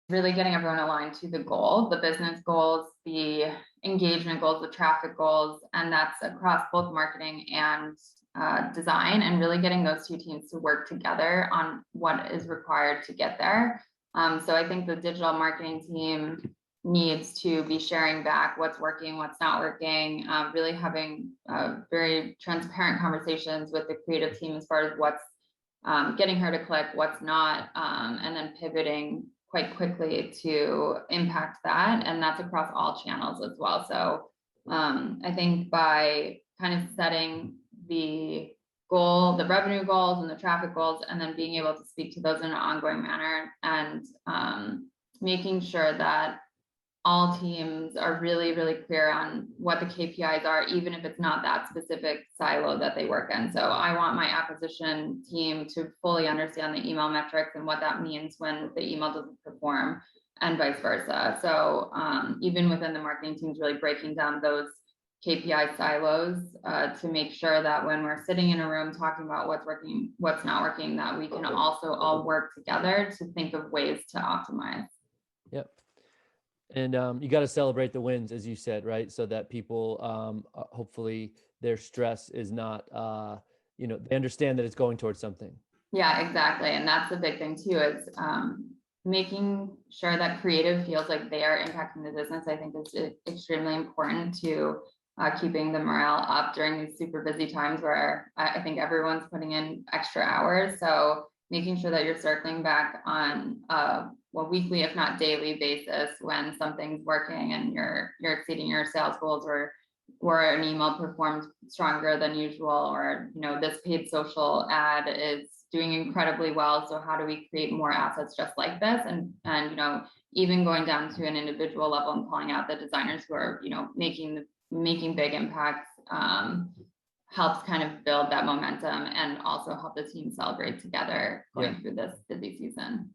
really getting everyone aligned to the goal, the business goals, the engagement goals, the traffic goals, and that's across both marketing and design, and really getting those two teams to work together on what is required to get there. So I think the digital marketing team needs to be sharing back what's working, what's not working, really having very transparent conversations with the creative team as far as what's getting her to click, what's not, and then pivoting quite quickly to impact that. And that's across all channels as well. So I think by kind of setting the goal, the revenue goals and the traffic goals, and then being able to speak to those in an ongoing manner, and making sure that all teams are really, really clear on what the KPIs are, even if it's not that specific silo that they work in. So I want my acquisition team to fully understand the email metrics and what that means when the email doesn't perform, and vice versa. So even within the marketing teams, really breaking down those KPI silos to make sure that when we're sitting in a room talking about what's working, what's not working, that we can also all work together to think of ways to optimize. Yep. And you got to celebrate the wins, as you said, right? So that people, hopefully their stress is not, they understand that it's going towards something. Yeah, exactly. And that's the big thing too, is making sure that creative feels like they are impacting the business. I think is extremely important to keeping the morale up during these super busy times where I think everyone's putting in extra hours. So making sure that you're circling back on weekly, if not daily basis, when something's working and you're exceeding your sales goals, or an email performs stronger than usual, or this paid social ad is doing incredibly well. So how do we create more assets just like this? And even going down to an individual level and calling out the designers who are making big impacts, helps kind of build that momentum and also help the team celebrate together going through this busy season.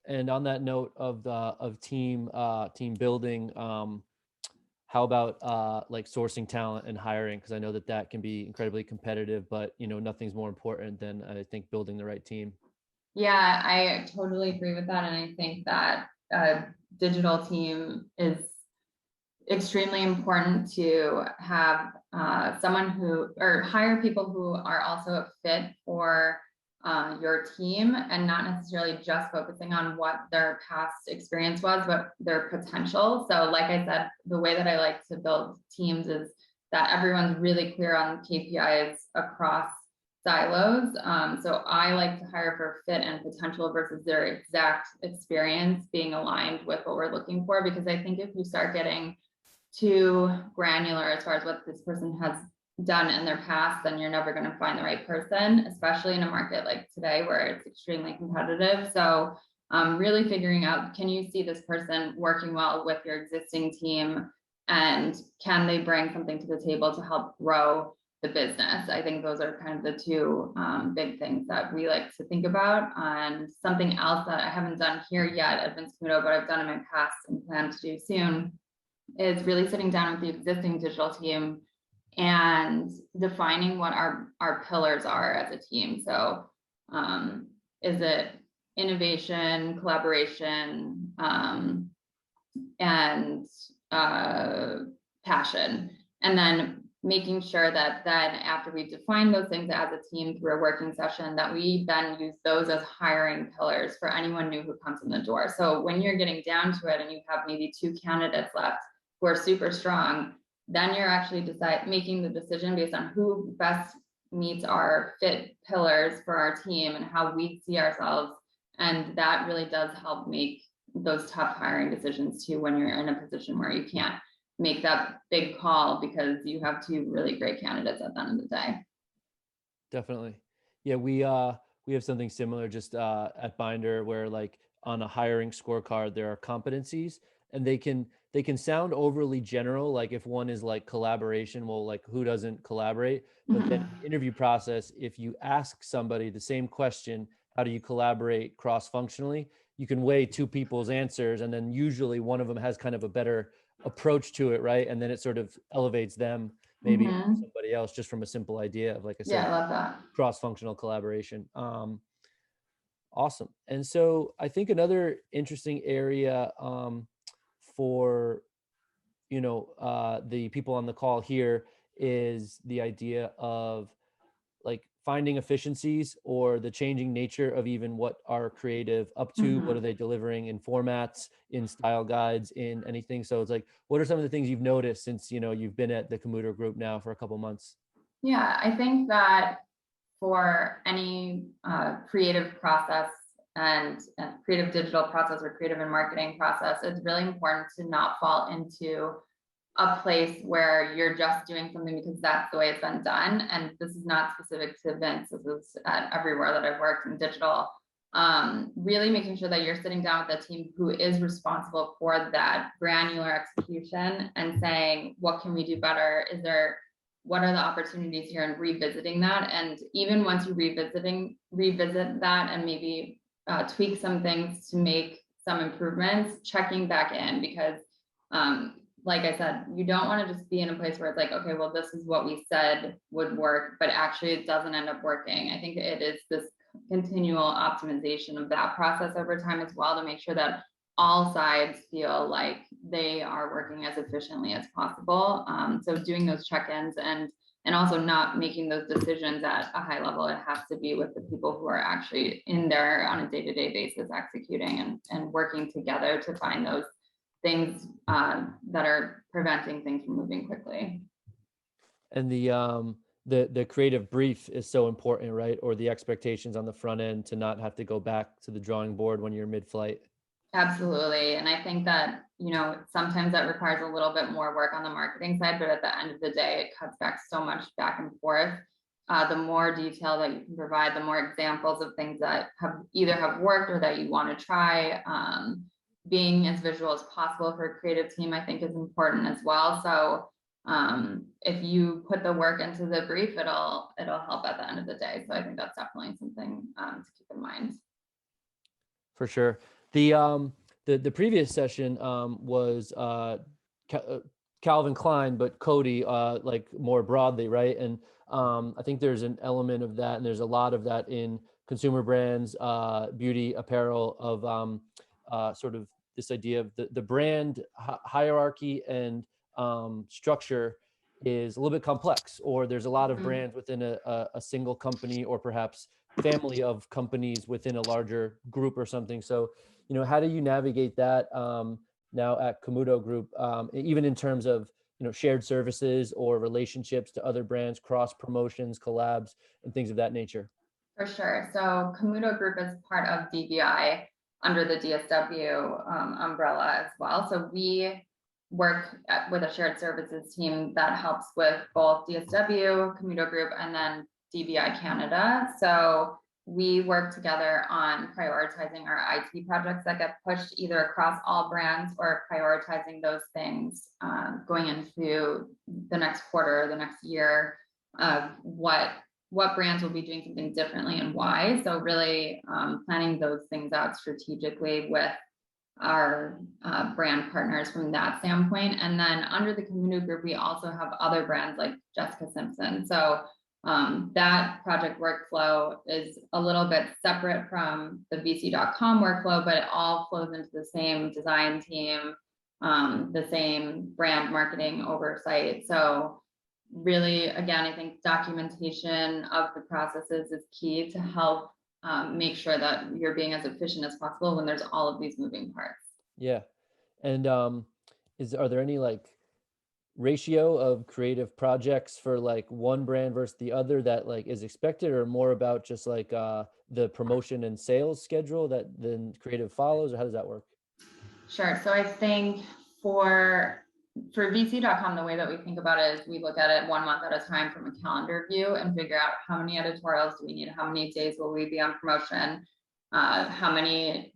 And on that note of team building, how about like sourcing talent and hiring? Because I know that can be incredibly competitive, but nothing's more important than, I think, building the right team. Yeah, I totally agree with that, and I think that a digital team is extremely important to have someone or hire people who are also a fit for your team, and not necessarily just focusing on what their past experience was, but their potential. So like I said, the way that I like to build teams is that everyone's really clear on KPIs across silos. So I like to hire for fit and potential versus their exact experience being aligned with what we're looking for, because I think if you start getting too granular as far as what this person has done in their past, then you're never going to find the right person, especially in a market like today where it's extremely competitive. So really figuring out, can you see this person working well with your existing team, and can they bring something to the table to help grow the business? I think those are kind of the two big things that we like to think about. And something else that I haven't done here yet at Camuto, but I've done in my past and plan to do soon, is really sitting down with the existing digital team and defining what our pillars are as a team. So is it innovation, collaboration, and passion? And then making sure that then after we define those things as a team through a working session, that we then use those as hiring pillars for anyone new who comes in the door. So when you're getting down to it and you have maybe 2 candidates left who are super strong, then you're actually making the decision based on who best meets our fit pillars for our team and how we see ourselves. And that really does help make those tough hiring decisions too, when you're in a position where you can't make that big call because you have 2 really great candidates at the end of the day. Definitely. Yeah, we have something similar just at Bynder, where like on a hiring scorecard there are competencies, and they can sound overly general. Like if one is like collaboration, well, like who doesn't collaborate? But then in the interview process, if you ask somebody the same question, how do you collaborate cross-functionally? You can weigh 2 people's answers, and then usually one of them has kind of a better approach to it, right? And then it sort of elevates them maybe over somebody else, just from a simple idea of, like I said, I love that. cross-functional collaboration. Awesome. And so I think another interesting area for the people on the call here is the idea of like finding efficiencies or the changing nature of even what are creative up to, what are Mhm. they delivering in formats, in style guides, in anything. So it's like, what are some of the things you've noticed since you've been at the Camuto group now for a couple months? Yeah, I think that for any creative process and creative digital process or creative and marketing process, it's really important to not fall into a place where you're just doing something because that's the way it's been done. And this is not specific to events. This is at everywhere that I've worked in digital. Really making sure that you're sitting down with a team who is responsible for that granular execution and saying, what can we do better? What are the opportunities here, and revisiting that? And even once you revisit that and maybe tweak some things to make some improvements, checking back in, because like I said, you don't want to just be in a place where it's like, okay, well, this is what we said would work, but actually it doesn't end up working. I think it is this continual optimization of that process over time as well, to make sure that all sides feel like they are working as efficiently as possible. So doing those check-ins and also not making those decisions at a high level. It has to be with the people who are actually in there on a day-to-day basis executing and working together to find those things that are preventing things from moving quickly. And the creative brief is so important, right? Or the expectations on the front end to not have to go back to the drawing board when you're mid-flight. Absolutely. And I think that, sometimes that requires a little bit more work on the marketing side, but at the end of the day, it cuts back so much back and forth. The more detail that you can provide, the more examples of things that have worked or that you want to try. Being as visual as possible for a creative team, I think, is important as well. So if you put the work into the brief, it'll help at the end of the day. So I think that's definitely something to keep in mind. For sure. The previous session was Calvin Klein, but Cody, like more broadly, right? And I think there's an element of that, and there's a lot of that in consumer brands, beauty, apparel, of sort of this idea of the brand hierarchy and structure is a little bit complex, or there's a lot of brands within a single company, or perhaps family of companies within a larger group or something. So, how do you navigate that now at Camuto Group, even in terms of, shared services or relationships to other brands, cross promotions, collabs, and things of that nature? For sure. So Camuto Group is part of DBI under the DSW umbrella as well. So we work with a shared services team that helps with both DSW, Camuto Group, and then DBI Canada. So we work together on prioritizing our IT projects that get pushed either across all brands, or prioritizing those things going into the next quarter, the next year, of what brands will be doing something differently and why. So really planning those things out strategically with our brand partners from that standpoint. And then under the Camuto Group, we also have other brands like Jessica Simpson. So that project workflow is a little bit separate from the VC.com workflow, but it all flows into the same design team, the same brand marketing oversight. So really, again, I think documentation of the processes is key to help make sure that you're being as efficient as possible when there's all of these moving parts. Yeah. And are there any like ratio of creative projects for like one brand versus the other that like is expected, or more about just like the promotion and sales schedule that then creative follows, or how does that work? Sure. So I think for VC.com, the way that we think about it is we look at it 1 month at a time from a calendar view and figure out how many editorials do we need, how many days will we be on promotion, how many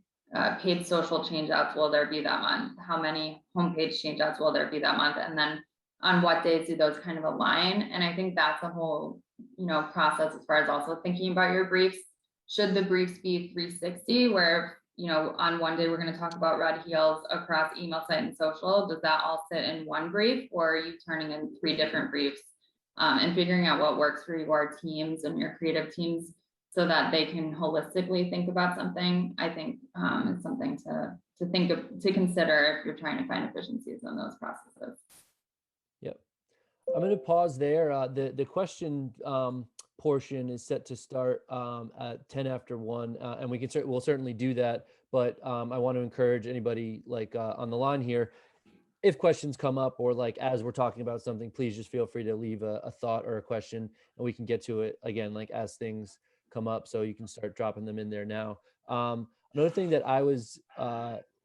paid social changeouts will there be that month, how many homepage changeouts will there be that month, and then on what days do those kind of align. And I think that's a whole process as far as also thinking about your briefs. Should the briefs be 360, where on one day we're going to talk about red heels across email, site, and social? Does that all sit in one brief, or are you turning in 3 different briefs and figuring out what works for your teams and your creative teams? so that they can holistically think about something, I think is something to think of, to consider if you're trying to find efficiencies in those processes. Yep. I'm going to pause there. The question portion is set to start at 10 after 1, and we'll certainly do that. But I want to encourage anybody like on the line here, if questions come up or like as we're talking about something, please just feel free to leave a thought or a question, and we can get to it again like as things come up. So you can start dropping them in there now. Another thing that I was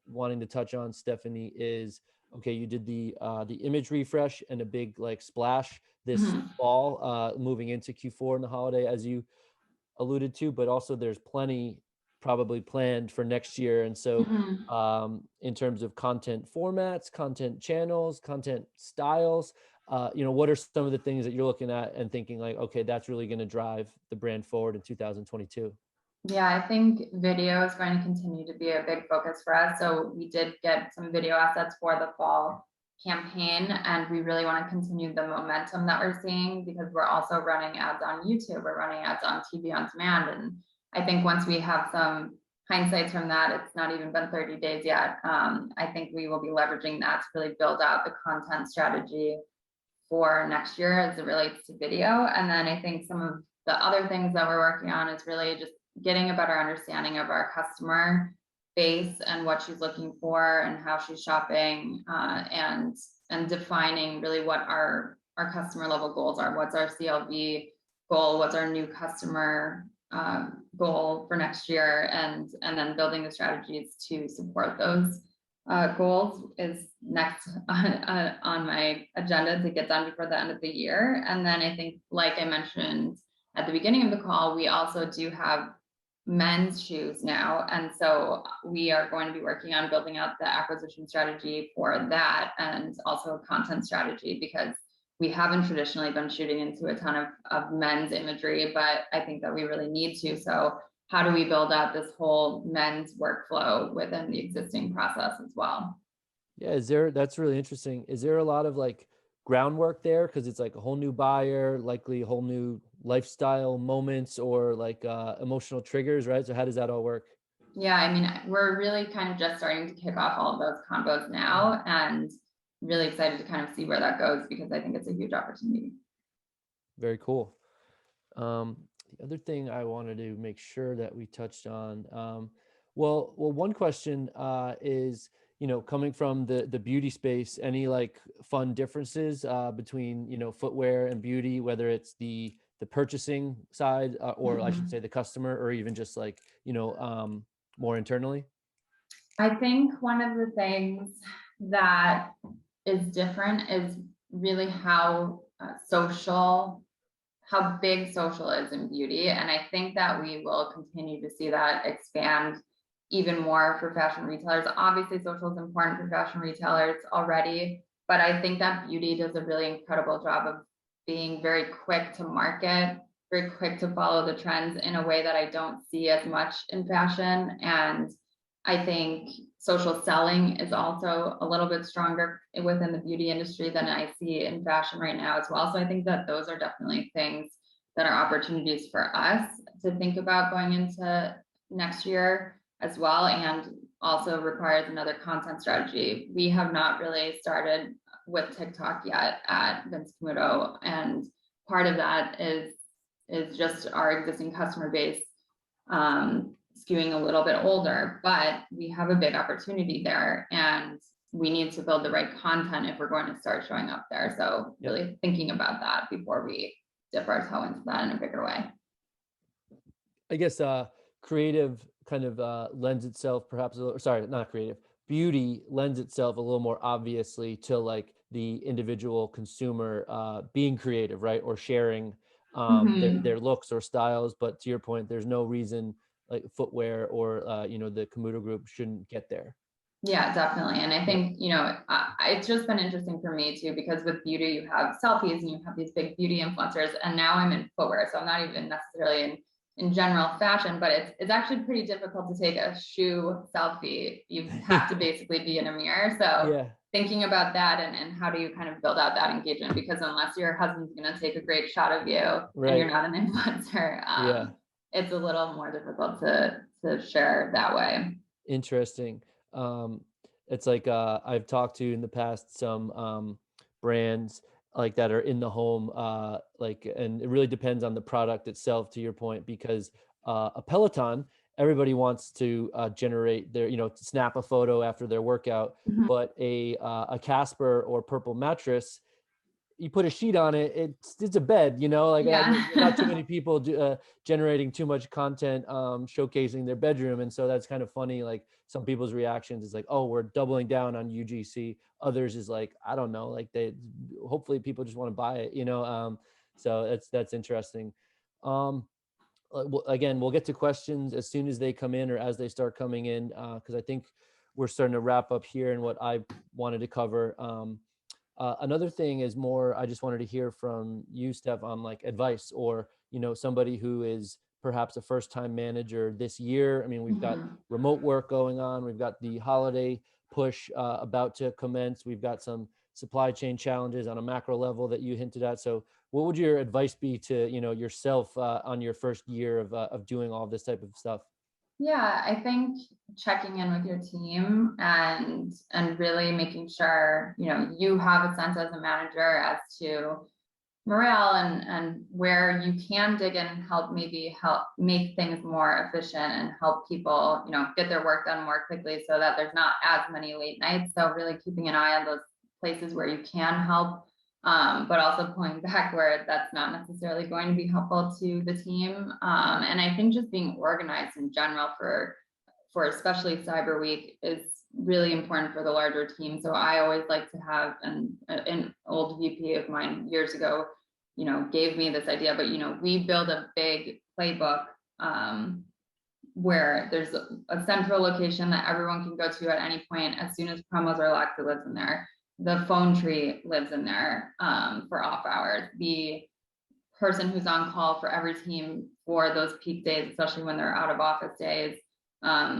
wanting to touch on, Stephanie, is okay. You did the image refresh and a big like splash this fall, moving into Q4 and the holiday, as you alluded to, but also there's plenty probably planned for next year. And so in terms of content formats, content channels, content styles, what are some of the things that you're looking at and thinking like, okay, that's really going to drive the brand forward in 2022? Yeah, I think video is going to continue to be a big focus for us. So we did get some video assets for the fall campaign, and we really want to continue the momentum that we're seeing, because we're also running ads on YouTube, we're running ads on TV on demand. And I think once we have some hindsights from that, it's not even been 30 days yet. I think we will be leveraging that to really build out the content strategy for next year as it relates to video. And then I think some of the other things that we're working on is really just getting a better understanding of our customer base and what she's looking for and how she's shopping, and defining really what our customer level goals are. What's our CLV goal? What's our new customer goal for next year? And then building the strategies to support those goals is next on my agenda to get done before the end of the year. And then I think, like I mentioned at the beginning of the call, we also do have men's shoes now. And so we are going to be working on building out the acquisition strategy for that, and also a content strategy, because we haven't traditionally been shooting into a ton of men's imagery, but I think that we really need to. So how do we build out this whole men's workflow within the existing process as well? Yeah, that's really interesting. Is there a lot of like groundwork there? Because it's like a whole new buyer, likely a whole new lifestyle moments or like emotional triggers, right? So how does that all work? Yeah, I mean, we're really kind of just starting to kick off all of those combos now, and really excited to kind of see where that goes, because I think it's a huge opportunity. Very cool. The other thing I wanted to make sure that we touched on, one question is, coming from the beauty space, any like fun differences between, footwear and beauty, whether it's the purchasing side or I should say the customer, or even just like, more internally? I think one of the things that is different is really how how big social is in beauty. And I think that we will continue to see that expand even more for fashion retailers. Obviously, social is important for fashion retailers already, but I think that beauty does a really incredible job of being very quick to market, very quick to follow the trends in a way that I don't see as much in fashion. And I think social selling is also a little bit stronger within the beauty industry than I see in fashion right now as well. So I think that those are definitely things that are opportunities for us to think about going into next year as well, and also requires another content strategy. We have not really started with TikTok yet at Vince Camuto, and part of that is just our existing customer base skewing a little bit older, but we have a big opportunity there, and we need to build the right content if we're going to start showing up there. So really thinking about that before we dip our toe into that in a bigger way. I guess creative kind of lends itself perhaps, not creative, beauty lends itself a little more obviously to like the individual consumer being creative, right? Or sharing their looks or styles. But to your point, there's no reason like footwear or the Camuto group shouldn't get there. Yeah, definitely. And I think, it's just been interesting for me too, because with beauty, you have selfies and you have these big beauty influencers, and now I'm in footwear. So I'm not even necessarily in general fashion, but it's actually pretty difficult to take a shoe selfie. You have to basically be in a mirror. So thinking about that and how do you kind of build out that engagement, because unless your husband's going to take a great shot of you and you're not an influencer, it's a little more difficult to share that way. Interesting. It's like I've talked to in the past some brands like that are in the home, like, and it really depends on the product itself. To your point, because a Peloton, everybody wants to generate their, snap a photo after their workout, Mhm. but a Casper or Purple mattress, you put a sheet on it, it's a bed, like not too Yeah. many people generating too much content, showcasing their bedroom. And so that's kind of funny. Like some people's reactions is like, oh, we're doubling down on UGC. Others is like, I don't know, like they, hopefully people just want to buy it, so that's interesting. Um, Again, we'll get to questions as soon as they come in or as they start coming in, because I think we're starting to wrap up here and what I wanted to cover. Another thing is more, I just wanted to hear from you, Steph, on like advice, or, somebody who is perhaps a first time manager this year. I mean, we've got Mhm. remote work going on. We've got the holiday push about to commence. We've got some supply chain challenges on a macro level that you hinted at. So what would your advice be to, yourself on your first year of doing all this type of stuff? Yeah, I think checking in with your team and really making sure, you have a sense as a manager as to morale and where you can dig in and help make things more efficient and help people, get their work done more quickly so that there's not as many late nights. So really keeping an eye on those places where you can help, but also pulling back where that's not necessarily going to be helpful to the team. And I think just being organized in general for especially Cyber Week is really important for the larger team. So I always like to have an old VP of mine years ago, gave me this idea, but we build a big playbook, where there's a central location that everyone can go to at any point. As soon as promos are locked, it lives in there. The phone tree lives in there, for off hours. The person who's on call for every team for those peak days, especially when they're out of office days,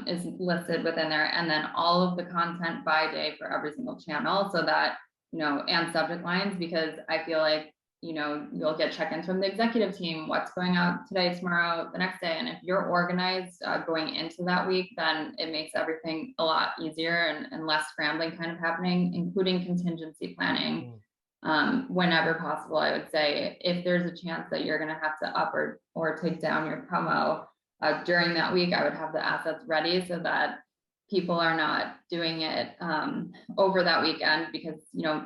is listed within there. And then all of the content by day for every single channel, so that, and subject lines, because I feel like, you'll get check-ins from the executive team, what's going out today, tomorrow, the next day. And if you're organized going into that week, then it makes everything a lot easier and less scrambling kind of happening, including contingency planning. Mm. Whenever possible, I would say if there's a chance that you're going to have to up or take down your promo during that week, I would have the assets ready so that people are not doing it over that weekend, because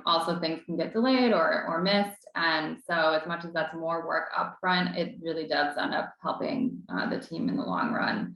also things can get delayed or missed. And so as much as that's more work up front, it really does end up helping the team in the long run.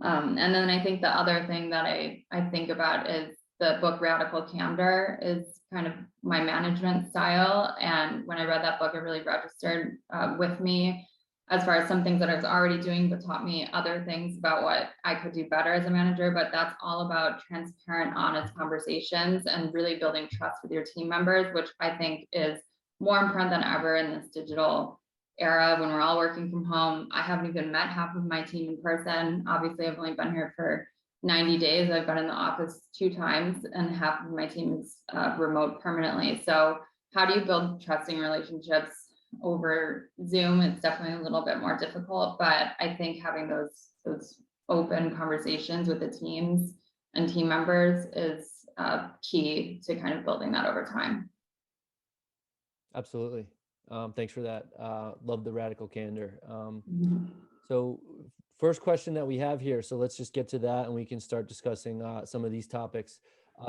And then I think the other thing that I think about is the book Radical Candor is kind of my management style. And when I read that book, it really registered with me as far as some things that I was already doing, but taught me other things about what I could do better as a manager. But that's all about transparent, honest conversations and really building trust with your team members, which I think is more important than ever in this digital era when we're all working from home. I haven't even met half of my team in person. Obviously, I've only been here for 90 days. I've been in the office 2 times, and half of my team is remote permanently. So how do you build trusting relationships over Zoom? It's definitely a little bit more difficult, but I think having those open conversations with the teams and team members is key to kind of building that over time. Absolutely. Thanks for that. Love the radical candor. Mhm. So first question that we have here, so let's just get to that and we can start discussing some of these topics.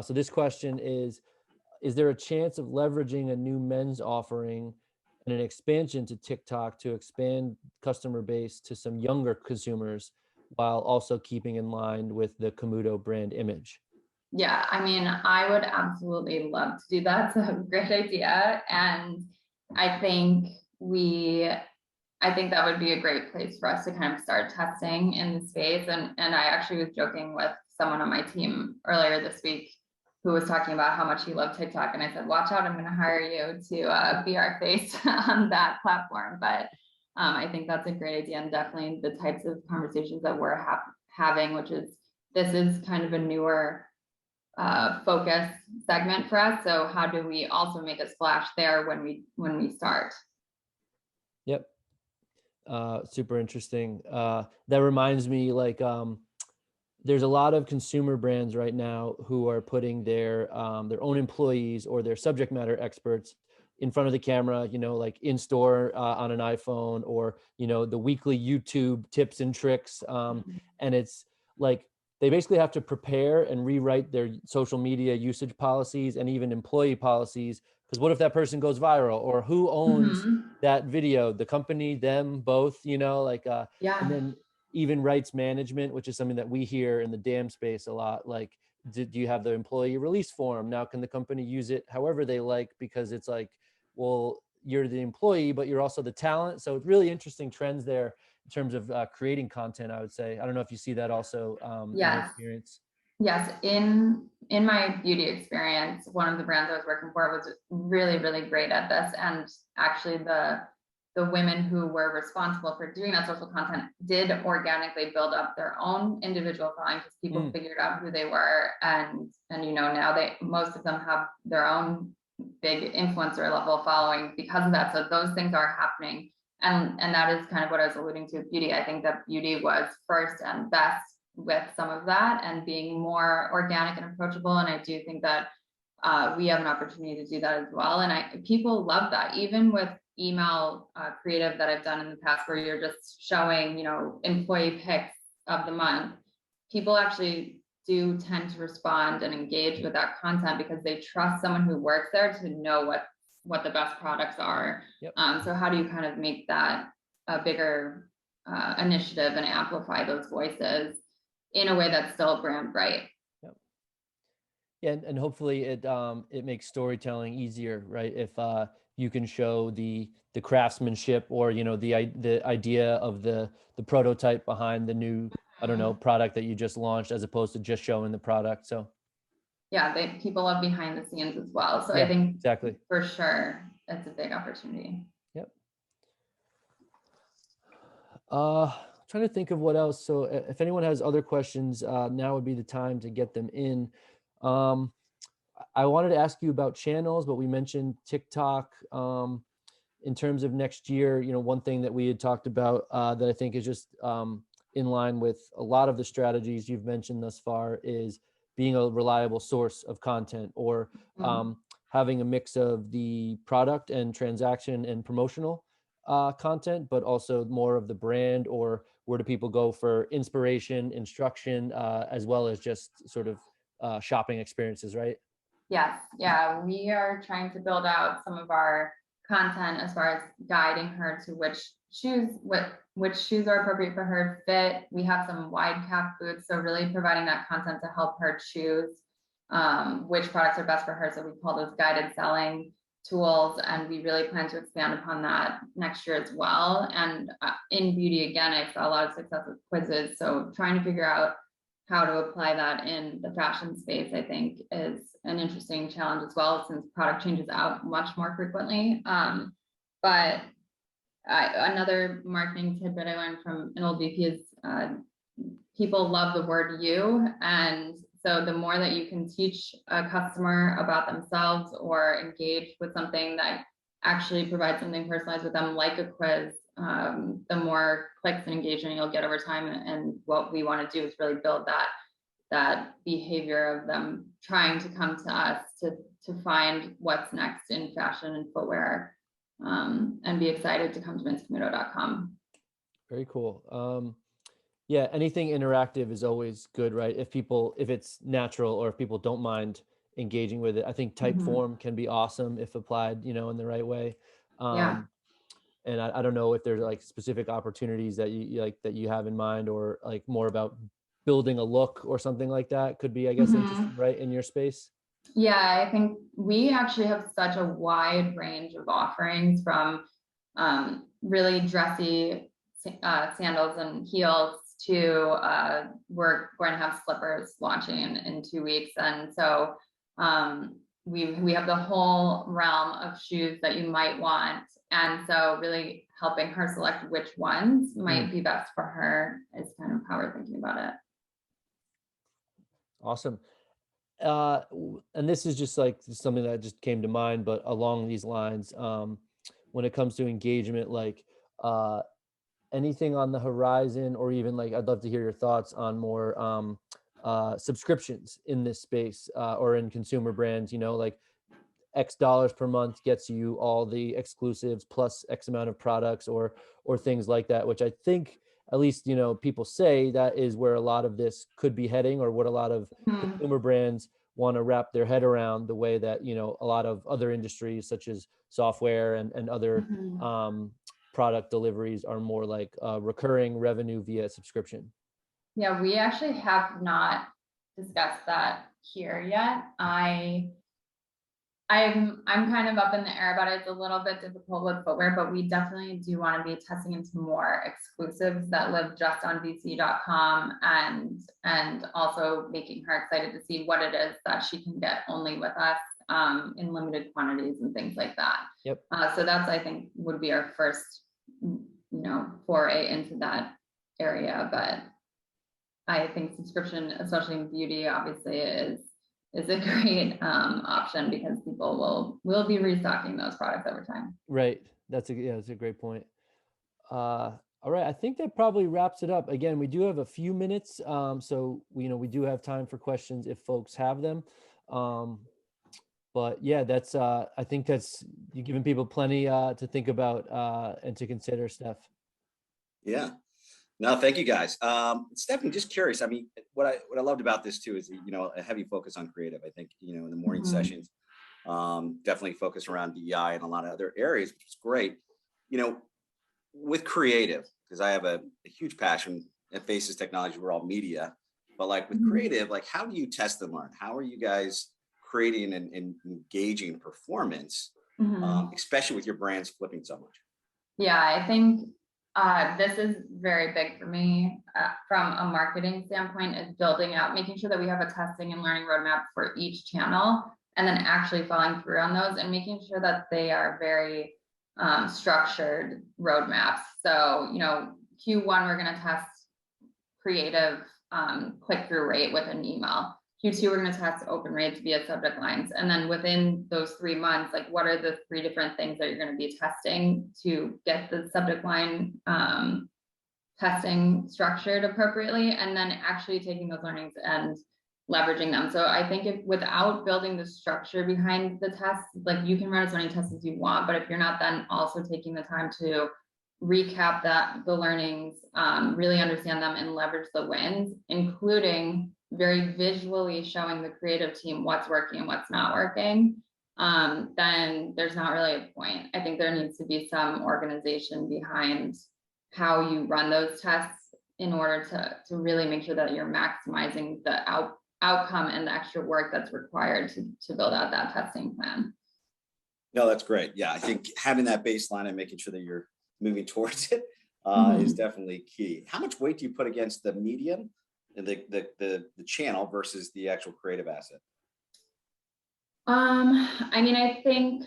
So this question is there a chance of leveraging a new men's offering and an expansion to TikTok to expand customer base to some younger consumers while also keeping in line with the Camuto brand image? Yeah, I mean, I would absolutely love to do that. It's a great idea. And I think we I think that would be a great place for us to kind of start testing in the space. And I actually was joking with someone on my team earlier this week who was talking about how much he loved TikTok. And I said, watch out, I'm going to hire you to be our face on that platform. But I think that's a great idea, and definitely the types of conversations that we're having, which is this is kind of a newer focus segment for us. So how do we also make a splash there when we start? Yep. Super interesting. That reminds me, like, there's a lot of consumer brands right now who are putting their own employees or their subject matter experts in front of the camera, like in store on an iPhone, or the weekly YouTube tips and tricks. And it's like they basically have to prepare and rewrite their social media usage policies and even employee policies. Because what if that person goes viral, or who owns Mhm. that video? The company, them, both, like, and Yeah. then even rights management, which is something that we hear in the DAM space a lot. Like, do you have the employee release form? Now, can the company use it however they like? Because it's like, well, you're the employee, but you're also the talent. So it's really interesting trends there in terms of creating content, I would say. I don't know if you see that also in your Yes. experience. Yes, in my beauty experience, one of the brands I was working for was really, really great at this. And actually the women who were responsible for doing that social content did organically build up their own individual following, because people Mm, figured out who they were, and now most of them have their own big influencer level following because of that. So those things are happening. And that is kind of what I was alluding to with beauty. I think that beauty was first and best with some of that and being more organic and approachable. And I do think that we have an opportunity to do that as well. And people love that, even with email creative that I've done in the past, where you're just showing, employee pics of the month. People actually do tend to respond and engage with that content because they trust someone who works there to know what the best products are. yep. So how do you kind of make that a bigger initiative and amplify those voices in a way that's still brand right? Yep. Yeah, and hopefully it makes storytelling easier, right? If you can show the craftsmanship, or the idea of the prototype behind the new, I don't know, product that you just launched, as opposed to just showing the product. So Yeah, people love behind the scenes as well. So I yeah, think exactly. for sure it's a big opportunity. Yep. Trying to think of what else. So if anyone has other questions, now would be the time to get them in. Um, I wanted to ask you about channels, but we mentioned TikTok. In terms of next year, one thing that we had talked about that I think is just in line with a lot of the strategies you've mentioned thus far is being a reliable source of content, or Mm. having a mix of the product and transaction and promotional content, but also more of the brand, or where do people go for inspiration, instruction, as well as just sort of shopping experiences, right? Yes, yeah, we are trying to build out some of our content as far as guiding her to which shoes are appropriate for her fit. We have some wide calf boots, so really providing that content to help her choose which products are best for her. So we call those guided selling tools, and we really plan to expand upon that next year as well. And in beauty, again, I saw a lot of success with quizzes, so trying to figure out how to apply that in the fashion space, I think, is an interesting challenge as well, since product changes out much more frequently. But another marketing tidbit I learned from an old VP is people love the word you. And so the more that you can teach a customer about themselves or engage with something that actually provides something personalized with them, like a quiz, the more clicks and engagement you'll get over time. And what we want to do is really build that behavior of them trying to come to us to find what's next in fashion and footwear, and be excited to come to vincecamuto.com. Very cool. Yeah, anything interactive is always good, right? If it's natural, or if people don't mind engaging with it. I think type Mm-hmm. form can be awesome if applied, in the right way. Yeah. And I don't know if there's like specific opportunities that you have in mind, or like more about building a look or something like that could be, I guess, interesting, Mm-hmm. right, in your space. Yeah, I think we actually have such a wide range of offerings, from really dressy sandals and heels to we're going to have slippers launching in 2 weeks. And so we have the whole realm of shoes that you might want. And so really helping her select which ones Mm, might be best for her is kind of how we're thinking about it. awesome. And this is just like something that just came to mind, but along these lines, when it comes to engagement, like, uh, anything on the horizon, or even like, I'd love to hear your thoughts on more subscriptions in this space, or in consumer brands, like X dollars per month gets you all the exclusives plus X amount of products, or things like that, which I think, at least, people say that is where a lot of this could be heading, or what a lot of Hmm. consumer brands want to wrap their head around, the way that, a lot of other industries such as software and other Mhm. um, product deliveries are more like recurring revenue via subscription. Yeah, we actually have not discussed that here yet. I'm kind of up in the air about it. It's a little bit difficult with footwear, but we definitely do want to be testing into more exclusives that live just on VC.com, and also making her excited to see what it is that she can get only with us, in limited quantities and things like that. Yep. So that's, I think, would be our first, foray into that area. But I think subscription, especially in beauty, obviously is a great option, because people will be restocking those products over time. Right. That's a great point. All right. I think that probably wraps it up. Again, we do have a few minutes. So we do have time for questions if folks have them. Um, but yeah, I think that's, you've given people plenty to think about and to consider, Steph. Yeah. No, thank you guys. Stephanie, just curious. I mean, what I loved about this too is, a heavy focus on creative. I think, in the morning sessions, definitely focus around DEI and a lot of other areas, which is great. With creative, because I have a huge passion at Faces Technology, we're all media, but like with creative, like how do you test and learn? How are you guys creating and engaging performance, especially with your brands flipping so much? Yeah, I think this is very big for me, from a marketing standpoint, is building out, making sure that we have a testing and learning roadmap for each channel, and then actually following through on those and making sure that they are very structured roadmaps. So, Q1, we're going to test creative click-through rate with an email. Q2, we're going to test open rates via subject lines. And then within those 3 months, like, what are the 3 different things that you're going to be testing to get the subject line testing structured appropriately, and then actually taking those learnings and leveraging them. So I think, if without building the structure behind the tests, like, you can run as many tests as you want, but if you're not then also taking the time to recap the learnings, really understand them and leverage the wins, including very visually showing the creative team what's working and what's not working, then there's not really a point. I think there needs to be some organization behind how you run those tests in order to really make sure that you're maximizing the outcome and the extra work that's required to build out that testing plan. No, that's great. Yeah, I think having that baseline and making sure that you're moving towards it is definitely key. How much weight do you put against the medium and the channel versus the actual creative asset? I mean, I think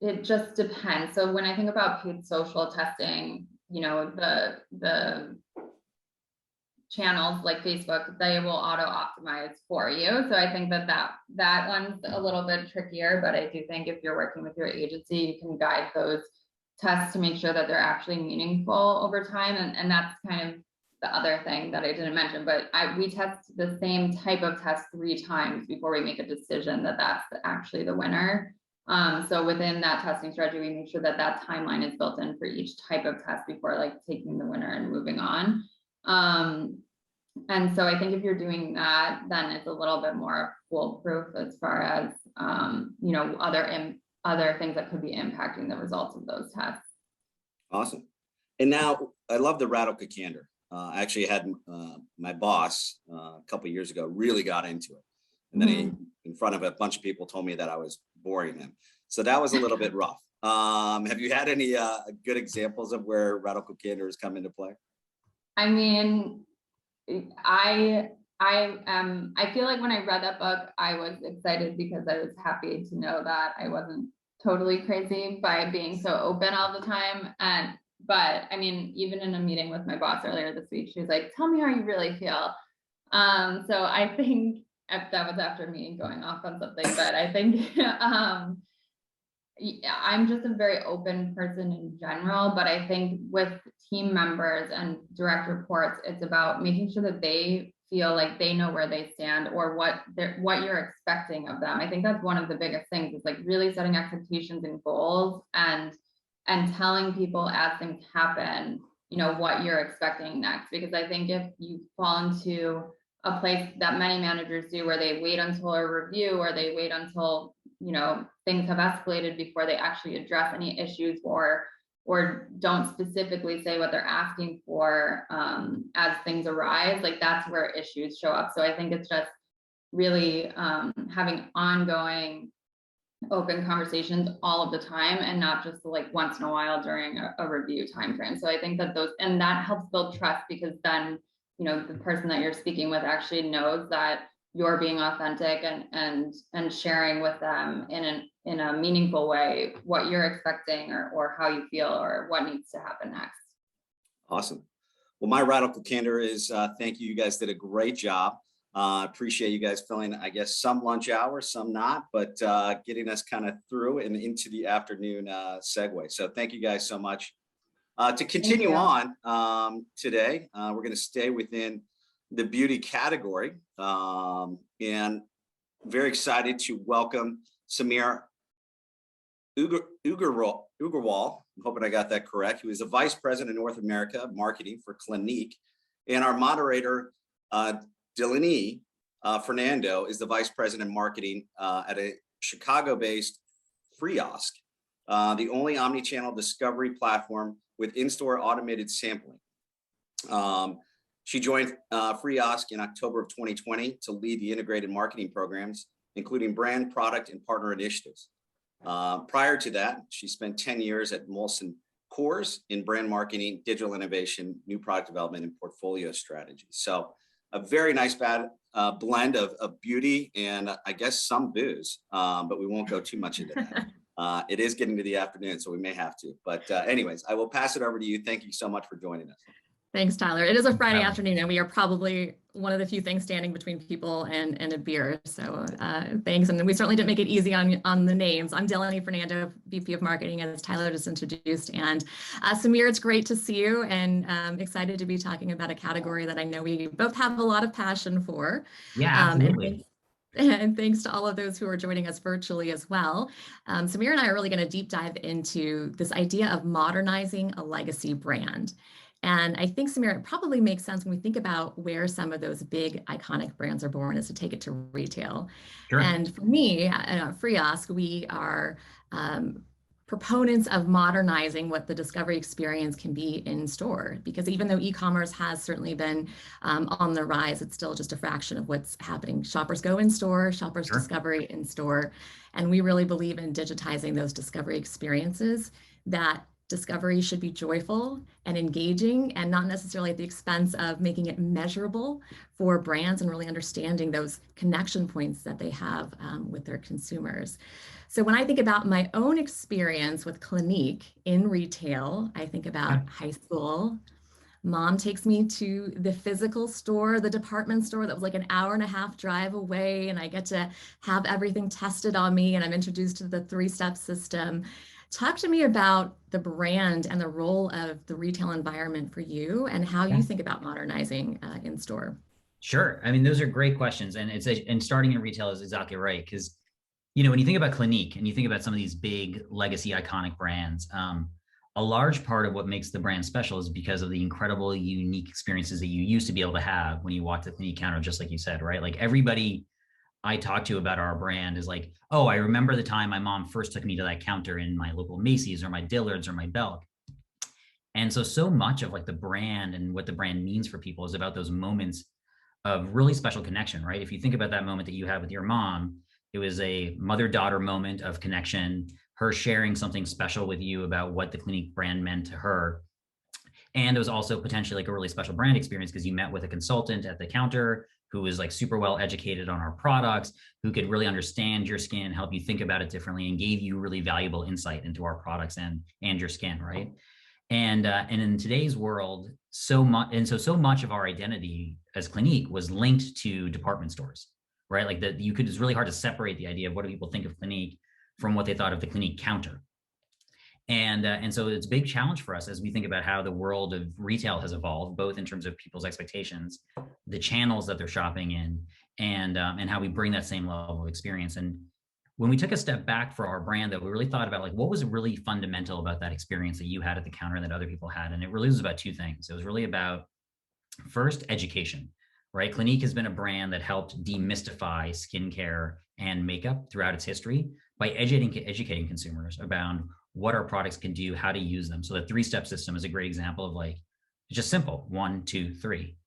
it just depends. So when I think about paid social testing, the channels like Facebook, they will auto optimize for you. So I think that one's a little bit trickier, but I do think if you're working with your agency, you can guide those tests to make sure that they're actually meaningful over time. And that's kind of the other thing that I didn't mention, but we test the same type of test 3 times before we make a decision that that's actually the winner. So within that testing strategy, we make sure that timeline is built in for each type of test before, like, taking the winner and moving on. And so I think if you're doing that, then it's a little bit more foolproof as far as, other things that could be impacting the results of those tests. Awesome. And now I love the radical candor. I actually had my boss a couple of years ago really got into it. And then he, in front of a bunch of people, told me that I was boring him. So that was a little bit rough. Have you had any good examples of where radical candor has come into play? I mean, I feel like when I read that book, I was excited because I was happy to know that I wasn't totally crazy by being so open all the time. But I mean, even in a meeting with my boss earlier this week, she was like, "Tell me how you really feel." So I think that was after me going off on something, but I think I'm just a very open person in general, but I think with team members and direct reports, it's about making sure that they feel like they know where they stand or what you're expecting of them. I think that's one of the biggest things, is like really setting expectations and goals, and telling people as things happen, what you're expecting next. Because I think if you fall into a place that many managers do, where they wait until a review, or they wait until things have escalated before they actually address any issues, or don't specifically say what they're asking for as things arise, like that's where issues show up. So I think it's just really having ongoing open conversations all of the time, and not just like once in a while during a review timeframe. So I think that that helps build trust, because then the person that you're speaking with actually knows that you're being authentic and sharing with them in a meaningful way what you're expecting, or how you feel, or what needs to happen next. Awesome. Well, my radical candor is thank you. You guys did a great job. Appreciate you guys filling, I guess, some lunch hours, some not, but getting us kind of through and into the afternoon segue. So thank you guys so much. To continue on today, we're going to stay within the beauty category, and very excited to welcome Samir Ugarwal. I'm hoping I got that correct. He was the Vice President of North America Marketing for Clinique, and our moderator, Delaney Fernando, is the Vice President of Marketing at a Chicago-based Friosk, the only omni-channel discovery platform with in-store automated sampling. She joined Friosk in October of 2020 to lead the integrated marketing programs, including brand, product, and partner initiatives. Prior to that, she spent 10 years at Molson Coors in brand marketing, digital innovation, new product development, and portfolio strategy. So a very nice blend of beauty and I guess some booze, but we won't go too much into that. It is getting to the afternoon, so we may have to. But anyways, I will pass it over to you. Thank you so much for joining us. Thanks, Tyler. It is a Friday afternoon, and we are probably one of the few things standing between people and a beer. So thanks. And we certainly didn't make it easy on the names. I'm Delaney Fernando, VP of Marketing, as Tyler just introduced. And Samir, it's great to see you, and excited to be talking about a category that I know we both have a lot of passion for. Yeah, absolutely. And thanks to all of those who are joining us virtually as well. Samir and I are really going to deep dive into this idea of modernizing a legacy brand. And I think, Samir, it probably makes sense when we think about where some of those big iconic brands are born, is to take it to retail. Sure. And for me, at Friosk, we are proponents of modernizing what the discovery experience can be in store, because even though e-commerce has certainly been on the rise, it's still just a fraction of what's happening. Shoppers go in store, shoppers discovery in store, and we really believe in digitizing those discovery experiences. That discovery should be joyful and engaging, and not necessarily at the expense of making it measurable for brands and really understanding those connection points that they have with their consumers. So when I think about my own experience with Clinique in retail, I think about high school. Mom takes me to the physical store, the department store that was like an hour-and-a-half drive away, and I get to have everything tested on me, and I'm introduced to the 3-step system. Talk to me about the brand and the role of the retail environment for you, and how you think about modernizing in store. Sure. I mean, those are great questions. And starting in retail is exactly right. Because, when you think about Clinique and you think about some of these big legacy iconic brands, a large part of what makes the brand special is because of the incredible, unique experiences that you used to be able to have when you walked the Clinique counter, just like you said, right? Like everybody I talk to about our brand is like, oh, I remember the time my mom first took me to that counter in my local Macy's or my Dillard's or my Belk. And so much of like the brand and what the brand means for people is about those moments of really special connection, right? If you think about that moment that you had with your mom, it was a mother-daughter moment of connection, her sharing something special with you about what the Clinique brand meant to her. And it was also potentially like a really special brand experience because you met with a consultant at the counter who was like super well educated on our products, who could really understand your skin, help you think about it differently, and gave you really valuable insight into our products and your skin, right? And in today's world, so much of our identity as Clinique was linked to department stores, right? Like it's really hard to separate the idea of what do people think of Clinique from what they thought of the Clinique counter. And so it's a big challenge for us as we think about how the world of retail has evolved, both in terms of people's expectations, the channels that they're shopping in, and how we bring that same level of experience. And when we took a step back for our brand, that we really thought about like what was really fundamental about that experience that you had at the counter and that other people had. And it really was about two things. It was really about, first, education, right? Clinique has been a brand that helped demystify skincare and makeup throughout its history by educating consumers about what our products can do, how to use them. So the 3-step system is a great example of like, it's just simple, 1, 2, 3.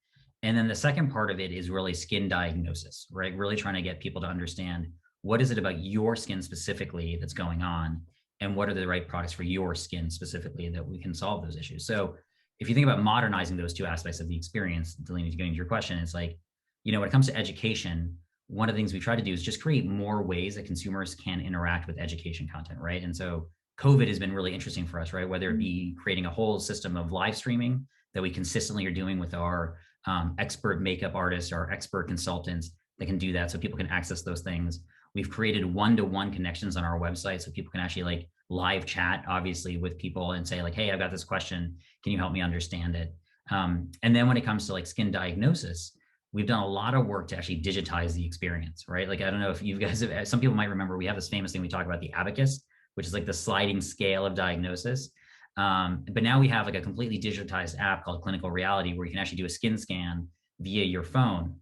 And then the second part of it is really skin diagnosis, right? Really trying to get people to understand what is it about your skin specifically that's going on, and what are the right products for your skin specifically that we can solve those issues. So if you think about modernizing those two aspects of the experience, Delaney, to getting to your question, it's like, when it comes to education, one of the things we try to do is just create more ways that consumers can interact with education content, right? And so COVID has been really interesting for us, right? Whether it be creating a whole system of live streaming that we consistently are doing with our expert makeup artists, our expert consultants that can do that so people can access those things. We've created one-to-one connections on our website so people can actually like live chat, obviously, with people and say like, hey, I've got this question. Can you help me understand it? And then when it comes to like skin diagnosis, we've done a lot of work to actually digitize the experience, right? Like, I don't know if you guys have, some people might remember, we have this famous thing we talk about, the abacus, which is like the sliding scale of diagnosis. But now we have like a completely digitized app called Clinical Reality, where you can actually do a skin scan via your phone,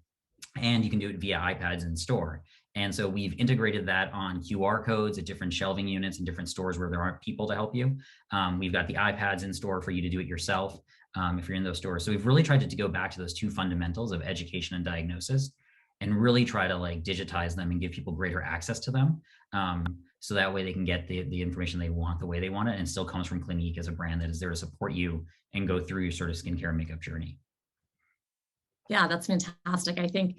and you can do it via iPads in store. And so we've integrated that on QR codes at different shelving units in different stores where there aren't people to help you. We've got the iPads in store for you to do it yourself if you're in those stores. So we've really tried to go back to those two fundamentals of education and diagnosis, and really try to like digitize them and give people greater access to them. So that way they can get the information they want the way they want it, and still comes from Clinique as a brand that is there to support you and go through your sort of skincare and makeup journey. Yeah, that's fantastic. I think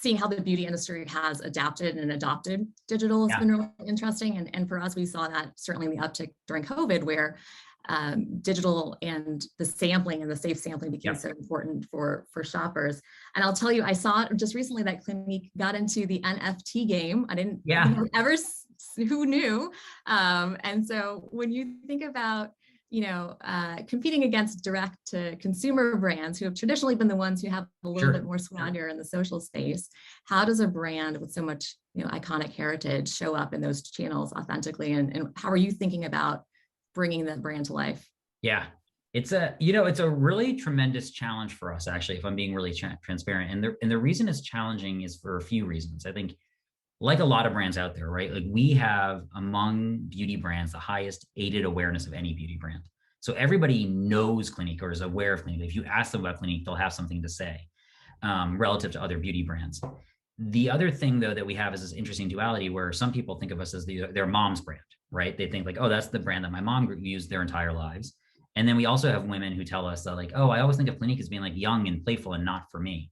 seeing how the beauty industry has adapted and adopted digital has been really interesting. And for us, we saw that certainly in the uptick during COVID, where digital and the sampling and the safe sampling became so important for shoppers. And I'll tell you, I saw just recently that Clinique got into the NFT game. I didn't ever, who knew? And so when you think about, competing against direct to consumer brands who have traditionally been the ones who have a little bit more swagger in the social space, how does a brand with so much, iconic heritage show up in those channels authentically? And how are you thinking about bringing that brand to life? Yeah, it's a really tremendous challenge for us, actually, if I'm being really transparent. And the reason it's challenging is for a few reasons. I think, like a lot of brands out there, right? Like, we have among beauty brands the highest aided awareness of any beauty brand. So everybody knows Clinique or is aware of Clinique. If you ask them about Clinique, they'll have something to say relative to other beauty brands. The other thing, though, that we have is this interesting duality where some people think of us as their mom's brand, right? They think like, oh, that's the brand that my mom used their entire lives. And then we also have women who tell us that like, oh, I always think of Clinique as being like young and playful and not for me.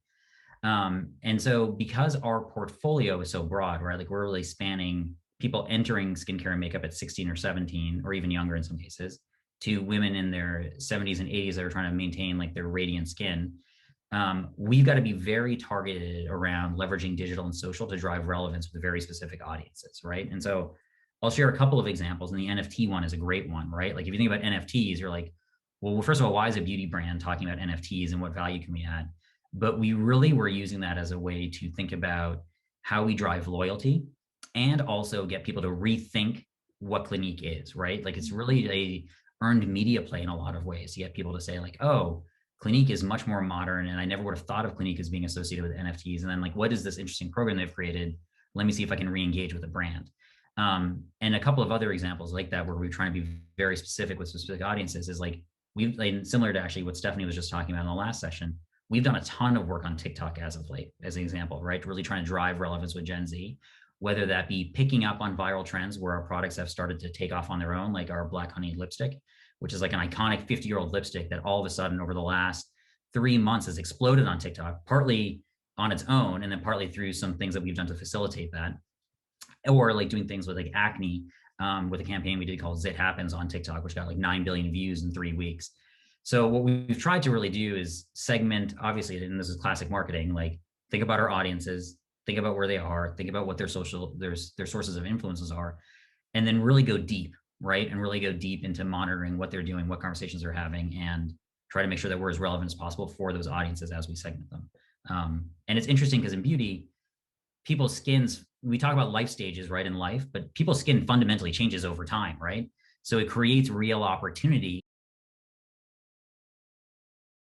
And so because our portfolio is so broad, right? Like, we're really spanning people entering skincare and makeup at 16 or 17, or even younger in some cases, to women in their 70s and 80s that are trying to maintain like their radiant skin. We've got to be very targeted around leveraging digital and social to drive relevance with very specific audiences, right? And so I'll share a couple of examples, and the NFT one is a great one, right? Like, if you think about NFTs, you're like, well, first of all, why is a beauty brand talking about NFTs and what value can we add? But we really were using that as a way to think about how we drive loyalty and also get people to rethink what Clinique is, right? Like, it's really a earned media play in a lot of ways to get people to say like, oh, Clinique is much more modern, and I never would have thought of Clinique as being associated with NFTs. And then like, what is this interesting program they've created? Let me see if I can re-engage with the brand. And a couple of other examples like that, where we're trying to be very specific with specific audiences, is like, we've like, similar to actually what Stephanie was just talking about in the last session, we've done a ton of work on TikTok as of late, as an example, right? Really trying to drive relevance with Gen Z, whether that be picking up on viral trends where our products have started to take off on their own, like our Black Honey lipstick, which is like an iconic 50-year-old lipstick that all of a sudden over the last 3 months has exploded on TikTok, partly on its own, and then partly through some things that we've done to facilitate that. Or like doing things with like acne, with a campaign we did called Zit Happens on TikTok, which got like 9 billion views in 3 weeks. So what we've tried to really do is segment, obviously, and this is classic marketing, like think about our audiences, think about where they are, think about what their sources of influences are, and then really go deep, right? And really go deep into monitoring what they're doing, what conversations they're having, and try to make sure that we're as relevant as possible for those audiences as we segment them. And it's interesting because in beauty, people's skins, we talk about life stages, right, in life, but people's skin fundamentally changes over time, right? So it creates real opportunity